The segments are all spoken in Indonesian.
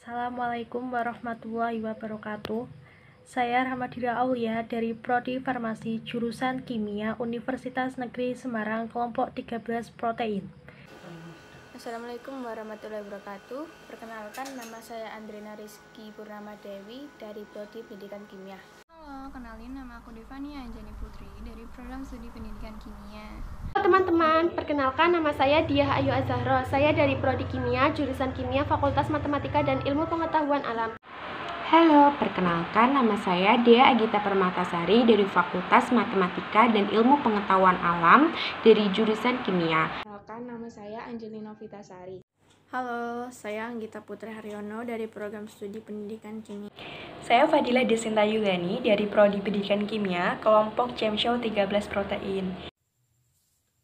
Assalamualaikum warahmatullahi wabarakatuh. Saya Rahmadira Aulia dari Prodi Farmasi Jurusan Kimia Universitas Negeri Semarang Kelompok 13 Protein. Assalamualaikum warahmatullahi wabarakatuh. Perkenalkan, nama saya Andrina Rizky Purnama Dewi dari Prodi Pendidikan Kimia. Halo, kenalin, nama aku Devani Anjani Putri dari Program Studi Pendidikan Kimia. Halo teman-teman, perkenalkan nama saya Diah Ayu Azahro. Saya dari Prodi Kimia, Jurusan Kimia, Fakultas Matematika dan Ilmu Pengetahuan Alam. Halo, perkenalkan nama saya Dea Agita Permatasari dari Fakultas Matematika dan Ilmu Pengetahuan Alam dari Jurusan Kimia. Perkenalkan nama saya Angelina Vitasari. Halo, saya Anggita Putri Haryono dari Program Studi Pendidikan Kimia. Saya Fadila Desinta Yulani dari Prodi Pendidikan Kimia, kelompok Cemshow 13 Protein.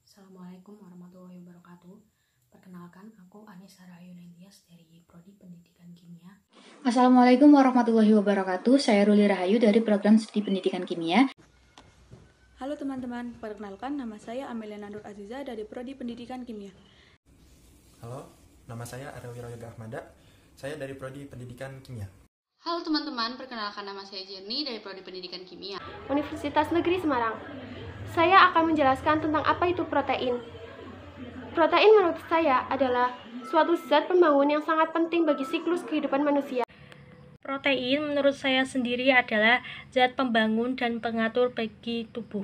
Assalamualaikum warahmatullahi wabarakatuh. Perkenalkan, aku Anissa Rahayunentias dari Prodi Pendidikan Kimia. Assalamualaikum warahmatullahi wabarakatuh. Saya Ruli Rahayu dari Program Studi Pendidikan Kimia. Halo teman-teman, perkenalkan nama saya Amelia Nandur Aziza dari Prodi Pendidikan Kimia. Halo, nama saya Arwiro Yoga Ahmada. Saya dari Prodi Pendidikan Kimia. Halo teman-teman, perkenalkan nama saya Jenny dari Prodi Pendidikan Kimia. Universitas Negeri Semarang. Saya akan menjelaskan tentang apa itu protein. Protein menurut saya adalah suatu zat pembangun yang sangat penting bagi siklus kehidupan manusia. Protein menurut saya sendiri adalah zat pembangun dan pengatur bagi tubuh.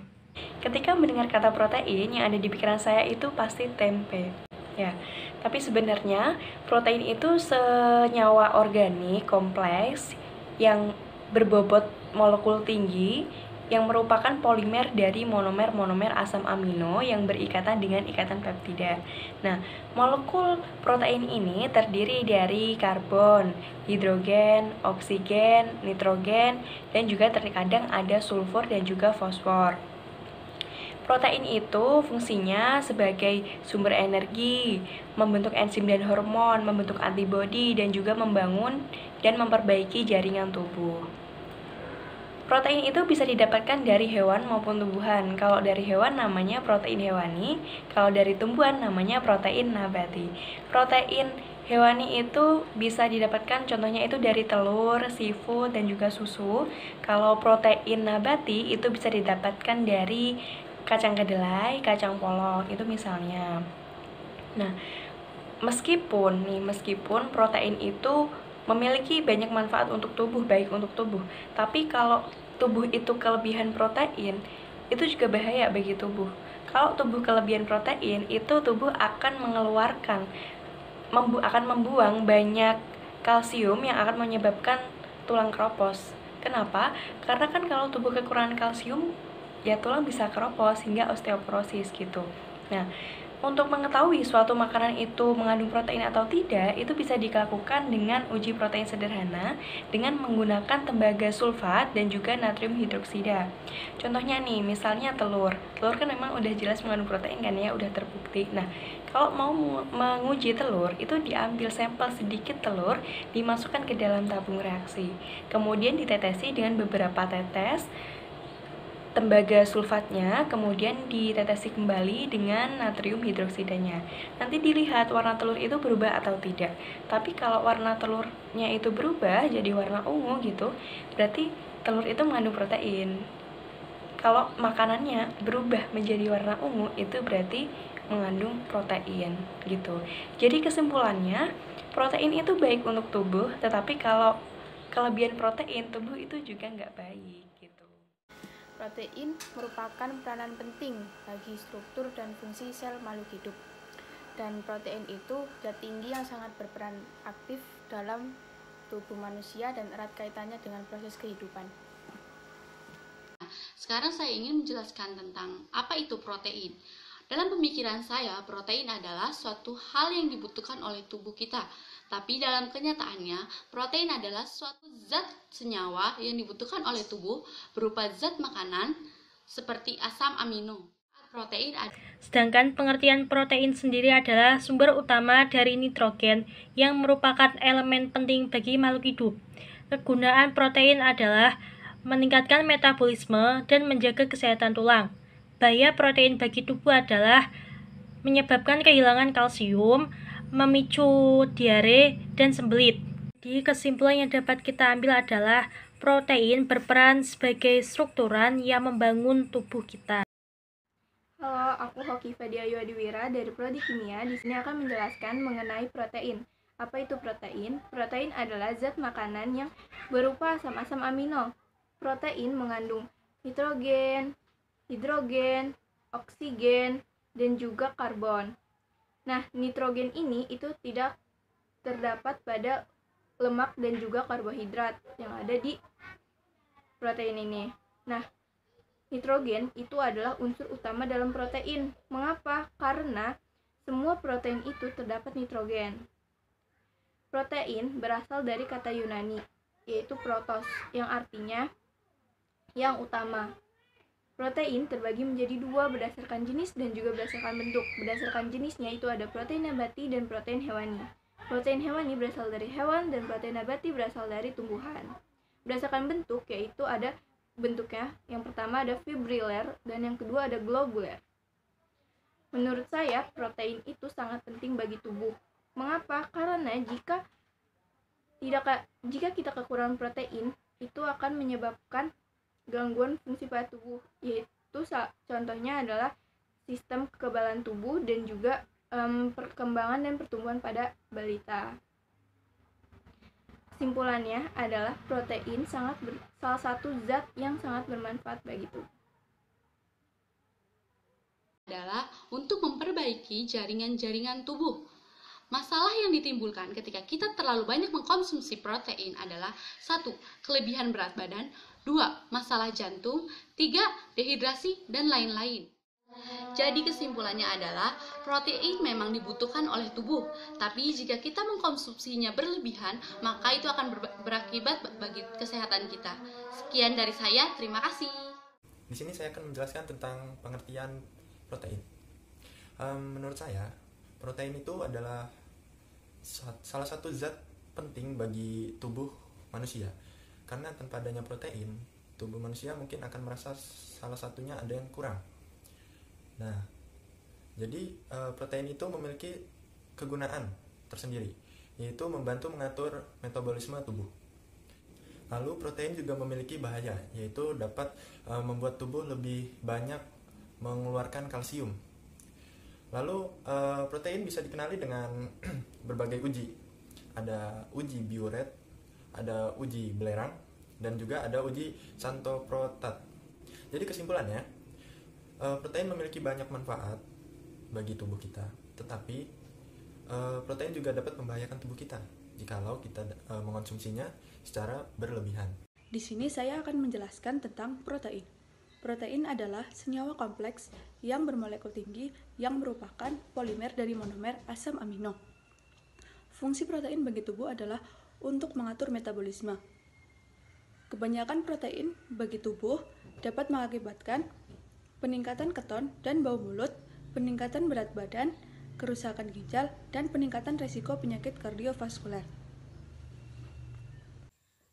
Ketika mendengar kata protein, yang ada di pikiran saya itu pasti tempe. Ya, tapi sebenarnya protein itu senyawa organik kompleks yang berbobot molekul tinggi yang merupakan polimer dari monomer-monomer asam amino yang berikatan dengan ikatan peptida. Nah, molekul protein ini terdiri dari karbon, hidrogen, oksigen, nitrogen, dan juga terkadang ada sulfur dan juga fosfor. Protein itu fungsinya sebagai sumber energi, membentuk enzim dan hormon, membentuk antibodi, dan juga membangun dan memperbaiki jaringan tubuh. Protein itu bisa didapatkan dari hewan maupun tumbuhan. Kalau dari hewan namanya protein hewani, kalau dari tumbuhan namanya protein nabati. Protein hewani itu bisa didapatkan contohnya itu dari telur, seafood, dan juga susu. Kalau protein nabati itu bisa didapatkan dari kacang kedelai, kacang polong, itu misalnya. Nah, meskipun protein itu memiliki banyak manfaat untuk tubuh, baik untuk tubuh, tapi kalau tubuh itu kelebihan protein, itu juga bahaya bagi tubuh. Kalau tubuh kelebihan protein, itu tubuh akan membuang banyak kalsium yang akan menyebabkan tulang keropos. Kenapa? Karena kan kalau tubuh kekurangan kalsium, ya tulang bisa keropos hingga osteoporosis gitu. Nah, untuk mengetahui suatu makanan itu mengandung protein atau tidak, itu bisa dilakukan dengan uji protein sederhana dengan menggunakan tembaga sulfat dan juga natrium hidroksida. Contohnya nih, misalnya telur. Telur kan memang udah jelas mengandung protein kan ya, udah terbukti. Nah, kalau mau menguji telur, itu diambil sampel sedikit telur, dimasukkan ke dalam tabung reaksi. Kemudian ditetesi dengan beberapa tetes tembaga sulfatnya, kemudian ditetesi kembali dengan natrium hidroksidanya. Nanti dilihat warna telur itu berubah atau tidak. Tapi kalau warna telurnya itu berubah jadi warna ungu gitu, berarti telur itu mengandung protein. Kalau makanannya berubah menjadi warna ungu, itu berarti mengandung protein gitu. Jadi kesimpulannya, protein itu baik untuk tubuh, tetapi kalau kelebihan protein, tubuh itu juga nggak baik gitu. Protein merupakan peranan penting bagi struktur dan fungsi sel makhluk hidup. Dan protein itu zat tinggi yang sangat berperan aktif dalam tubuh manusia dan erat kaitannya dengan proses kehidupan. Sekarang saya ingin menjelaskan tentang apa itu protein. Dalam pemikiran saya, protein adalah suatu hal yang dibutuhkan oleh tubuh kita. Tapi dalam kenyataannya, protein adalah suatu zat senyawa yang dibutuhkan oleh tubuh berupa zat makanan seperti asam amino. Sedangkan pengertian protein sendiri adalah sumber utama dari nitrogen yang merupakan elemen penting bagi makhluk hidup. Kegunaan protein adalah meningkatkan metabolisme dan menjaga kesehatan tulang. Bahaya protein bagi tubuh adalah menyebabkan kehilangan kalsium, memicu diare dan sembelit. Jadi kesimpulan yang dapat kita ambil adalah protein berperan sebagai strukturan yang membangun tubuh kita. Halo, aku Hoki Fadia Yuadiwira dari Prodi Kimia. Di sini akan menjelaskan mengenai protein. Apa itu protein? Protein adalah zat makanan yang berupa asam-asam amino. Protein mengandung nitrogen, hidrogen, oksigen, dan juga karbon. Nah, nitrogen ini itu tidak terdapat pada lemak dan juga karbohidrat yang ada di protein ini. Nah, nitrogen itu adalah unsur utama dalam protein. Mengapa? Karena semua protein itu terdapat nitrogen. Protein berasal dari kata Yunani, yaitu protos, yang artinya yang utama. Protein terbagi menjadi dua berdasarkan jenis dan juga berdasarkan bentuk. Berdasarkan jenisnya itu ada protein nabati dan protein hewani. Protein hewani berasal dari hewan dan protein nabati berasal dari tumbuhan. Berdasarkan bentuk yaitu ada bentuknya, yang pertama ada fibriller dan yang kedua ada globular. Menurut saya protein itu sangat penting bagi tubuh. Mengapa? Karena jika kita kekurangan protein itu akan menyebabkan gangguan fungsi pada tubuh, yaitu contohnya adalah sistem kekebalan tubuh dan juga perkembangan dan pertumbuhan pada balita. Kesimpulannya adalah protein salah satu zat yang sangat bermanfaat bagi tubuh. Adalah untuk memperbaiki jaringan-jaringan tubuh. Masalah yang ditimbulkan ketika kita terlalu banyak mengkonsumsi protein adalah 1. Kelebihan berat badan, 2. Masalah jantung, 3. Dehidrasi, dan lain-lain. Jadi kesimpulannya adalah protein memang dibutuhkan oleh tubuh, tapi jika kita mengkonsumsinya berlebihan, maka itu akan berakibat bagi kesehatan kita. Sekian dari saya, terima kasih. Di sini saya akan menjelaskan tentang pengertian protein. Menurut saya, protein itu adalah salah satu zat penting bagi tubuh manusia. Karena tanpa adanya protein, tubuh manusia mungkin akan merasa salah satunya ada yang kurang. Nah, jadi protein itu memiliki kegunaan tersendiri, yaitu membantu mengatur metabolisme tubuh. Lalu protein juga memiliki bahaya, yaitu dapat membuat tubuh lebih banyak mengeluarkan kalsium. Lalu protein bisa dikenali dengan berbagai uji. Ada uji Biuret, ada uji belerang, dan juga ada uji Santoprotat. Jadi kesimpulannya, protein memiliki banyak manfaat bagi tubuh kita, tetapi protein juga dapat membahayakan tubuh kita jikalau kita mengonsumsinya secara berlebihan. Di sini saya akan menjelaskan tentang protein. Protein adalah senyawa kompleks yang bermolekul tinggi yang merupakan polimer dari monomer asam amino. Fungsi protein bagi tubuh adalah untuk mengatur metabolisme. Kebanyakan protein bagi tubuh dapat mengakibatkan peningkatan keton dan bau mulut, peningkatan berat badan, kerusakan ginjal, dan peningkatan risiko penyakit kardiovaskuler.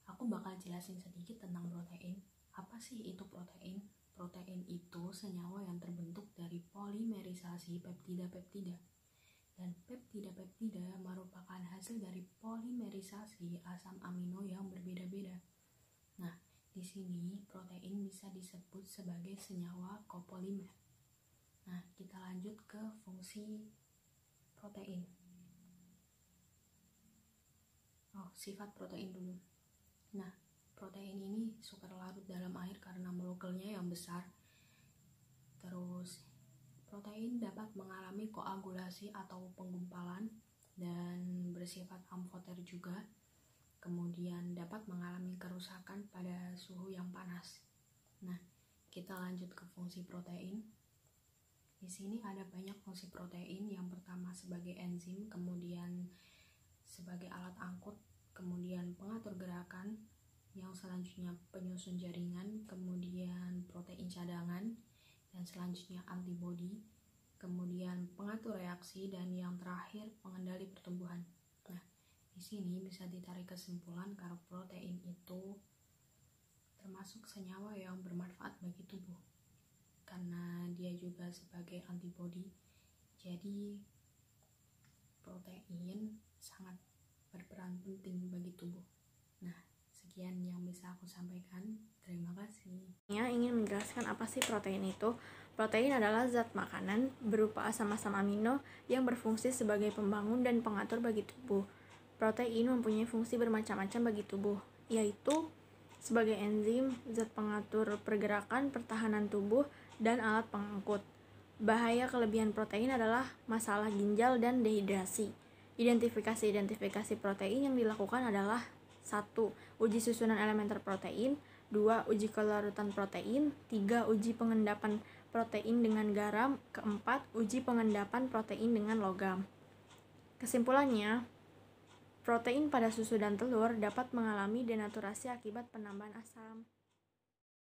Aku bakal jelasin sedikit tentang protein. Apa sih itu protein? Protein itu senyawa yang terbentuk dari polimerisasi peptida-peptida. Dan peptida-peptida merupakan hasil dari polimerisasi asam amino yang berbeda-beda. Nah, di sini protein bisa disebut sebagai senyawa kopolimer. Nah, kita lanjut ke fungsi protein. Sifat protein dulu. Nah, protein ini suka larut dalam air karena molekulnya yang besar. Terus, protein dapat mengalami koagulasi atau penggumpalan dan bersifat amfoter juga. Kemudian dapat mengalami kerusakan pada suhu yang panas. Nah, kita lanjut ke fungsi protein. Di sini ada banyak fungsi protein. Yang pertama sebagai enzim, kemudian sebagai alat angkut, kemudian pengatur gerakan, yang selanjutnya penyusun jaringan, kemudian protein cadangan, dan selanjutnya antibodi, kemudian pengatur reaksi, dan yang terakhir pengendali pertumbuhan. Nah, di sini bisa ditarik kesimpulan kalau protein itu termasuk senyawa yang bermanfaat bagi tubuh karena dia juga sebagai antibodi. Jadi protein sangat berperan penting bagi tubuh. Nah, sekian yang bisa aku sampaikan. Terima kasih. Ingin menjelaskan apa sih protein itu. Protein adalah zat makanan berupa asam-asam amino yang berfungsi sebagai pembangun dan pengatur bagi tubuh. Protein mempunyai fungsi bermacam-macam bagi tubuh, yaitu sebagai enzim, zat pengatur pergerakan, pertahanan tubuh, dan alat pengangkut. Bahaya kelebihan protein adalah masalah ginjal dan dehidrasi. Identifikasi protein yang dilakukan adalah 1. Uji susunan elementer protein, 2. Uji kelarutan protein, 3. Uji pengendapan protein dengan garam, 4. Uji pengendapan protein dengan logam. Kesimpulannya, protein pada susu dan telur dapat mengalami denaturasi akibat penambahan asam.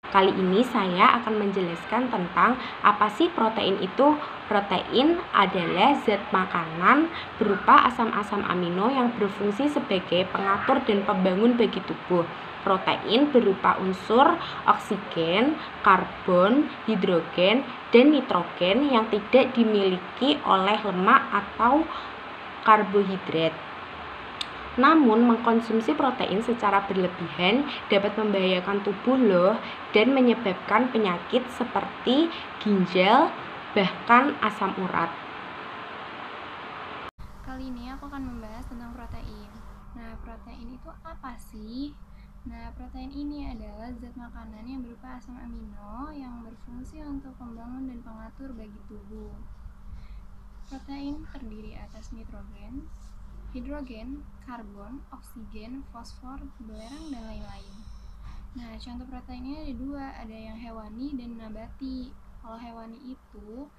Kali ini saya akan menjelaskan tentang apa sih protein itu. Protein adalah zat makanan berupa asam-asam amino yang berfungsi sebagai pengatur dan pembangun bagi tubuh. Protein berupa unsur oksigen, karbon, hidrogen, dan nitrogen yang tidak dimiliki oleh lemak atau karbohidrat. Namun, mengkonsumsi protein secara berlebihan dapat membahayakan tubuh loh dan menyebabkan penyakit seperti ginjal, bahkan asam urat. Kali ini aku akan membahas tentang protein. Nah, protein itu apa sih? Nah, protein ini adalah zat makanan yang berupa asam amino yang berfungsi untuk membangun dan pengatur bagi tubuh. Protein terdiri atas nitrogen, hidrogen, karbon, oksigen, fosfor, belerang, dan lain-lain. Nah, contoh proteinnya ada 2, ada yang hewani dan nabati. Kalau hewani itu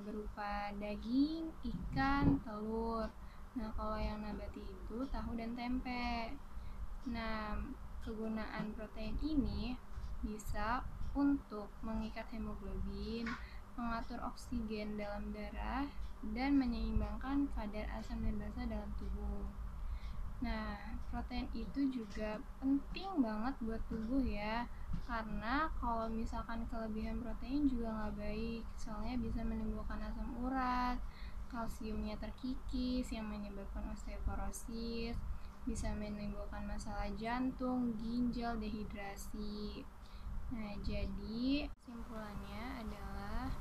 berupa daging, ikan, telur. Nah, kalau yang nabati itu tahu dan tempe. Nah, kegunaan protein ini bisa untuk mengikat hemoglobin, mengatur oksigen dalam darah, dan menyeimbangkan kadar asam dan basa dalam tubuh. Nah, protein itu juga penting banget buat tubuh ya, karena kalau misalkan kelebihan protein juga nggak baik, soalnya bisa menimbulkan asam urat, kalsiumnya terkikis yang menyebabkan osteoporosis, bisa menimbulkan masalah jantung, ginjal, dehidrasi. Nah, jadi kesimpulannya adalah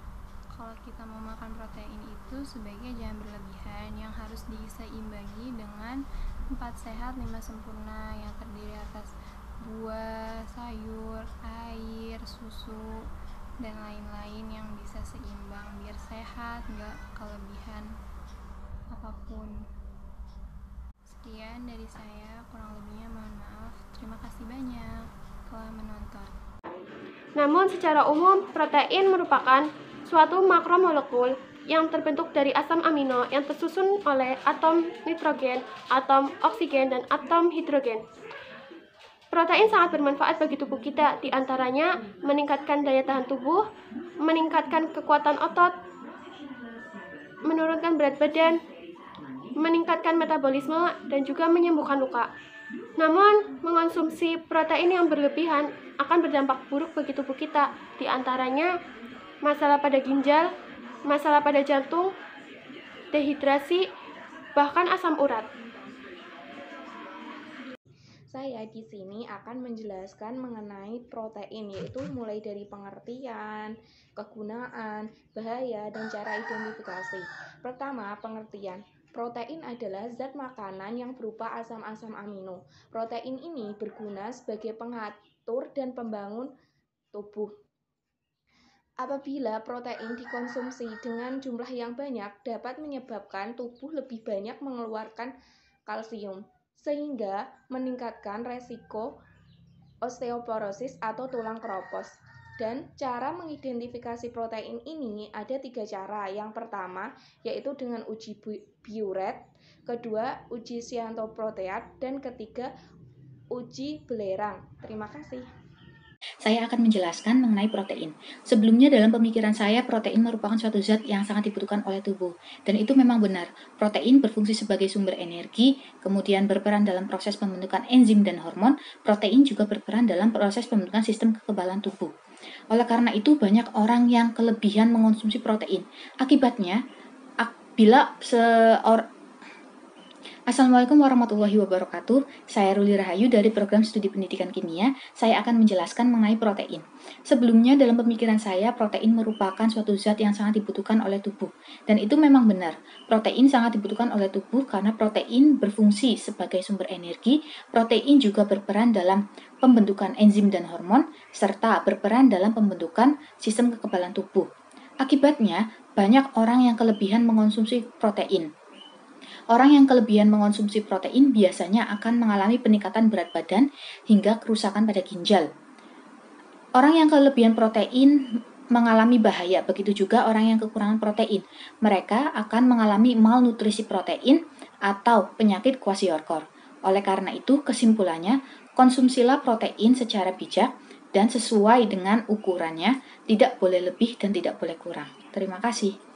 kalau kita mau makan protein itu sebaiknya jangan berlebihan, yang harus diseimbangi dengan 4 sehat 5 sempurna yang terdiri atas buah, sayur, air, susu, dan lain-lain yang bisa seimbang biar sehat, nggak kelebihan apapun. Sekian dari saya, kurang lebihnya mohon maaf. Terima kasih banyak telah menonton. Namun secara umum, protein merupakan suatu makromolekul yang terbentuk dari asam amino yang tersusun oleh atom nitrogen, atom oksigen, dan atom hidrogen. Protein sangat bermanfaat bagi tubuh kita, diantaranya meningkatkan daya tahan tubuh, meningkatkan kekuatan otot, menurunkan berat badan, meningkatkan metabolisme, dan juga menyembuhkan luka. Namun, mengonsumsi protein yang berlebihan akan berdampak buruk bagi tubuh kita, diantaranya masalah pada ginjal, masalah pada jantung, dehidrasi, bahkan asam urat. Saya di sini akan menjelaskan mengenai protein, yaitu mulai dari pengertian, kegunaan, bahaya, dan cara identifikasi. Pertama, pengertian. Protein adalah zat makanan yang berupa asam-asam amino. Protein ini berguna sebagai pengatur dan pembangun tubuh. Apabila protein dikonsumsi dengan jumlah yang banyak, dapat menyebabkan tubuh lebih banyak mengeluarkan kalsium, sehingga meningkatkan resiko osteoporosis atau tulang keropos. Dan cara mengidentifikasi protein ini ada 3 cara. Yang pertama yaitu dengan uji Biuret, kedua uji Siantoproteat, dan ketiga uji belerang. Terima kasih. Saya akan menjelaskan mengenai protein. Sebelumnya dalam pemikiran saya, protein merupakan suatu zat yang sangat dibutuhkan oleh tubuh. Dan itu memang benar. Protein berfungsi sebagai sumber energi, kemudian berperan dalam proses pembentukan enzim dan hormon. Protein juga berperan dalam proses pembentukan sistem kekebalan tubuh. Oleh karena itu, banyak orang yang kelebihan mengonsumsi protein. Akibatnya, Assalamualaikum warahmatullahi wabarakatuh. Saya Ruli Rahayu dari Program Studi Pendidikan Kimia. Saya akan menjelaskan mengenai protein. Sebelumnya dalam pemikiran saya, protein merupakan suatu zat yang sangat dibutuhkan oleh tubuh. Dan itu memang benar. Protein sangat dibutuhkan oleh tubuh karena protein berfungsi sebagai sumber energi. Protein juga berperan dalam pembentukan enzim dan hormon, serta berperan dalam pembentukan sistem kekebalan tubuh. Akibatnya, banyak orang yang kelebihan mengonsumsi protein. Orang yang kelebihan mengonsumsi protein biasanya akan mengalami peningkatan berat badan hingga kerusakan pada ginjal. Orang yang kelebihan protein mengalami bahaya, begitu juga orang yang kekurangan protein. Mereka akan mengalami malnutrisi protein atau penyakit kwashiorkor. Oleh karena itu, kesimpulannya, konsumsilah protein secara bijak dan sesuai dengan ukurannya, tidak boleh lebih dan tidak boleh kurang. Terima kasih.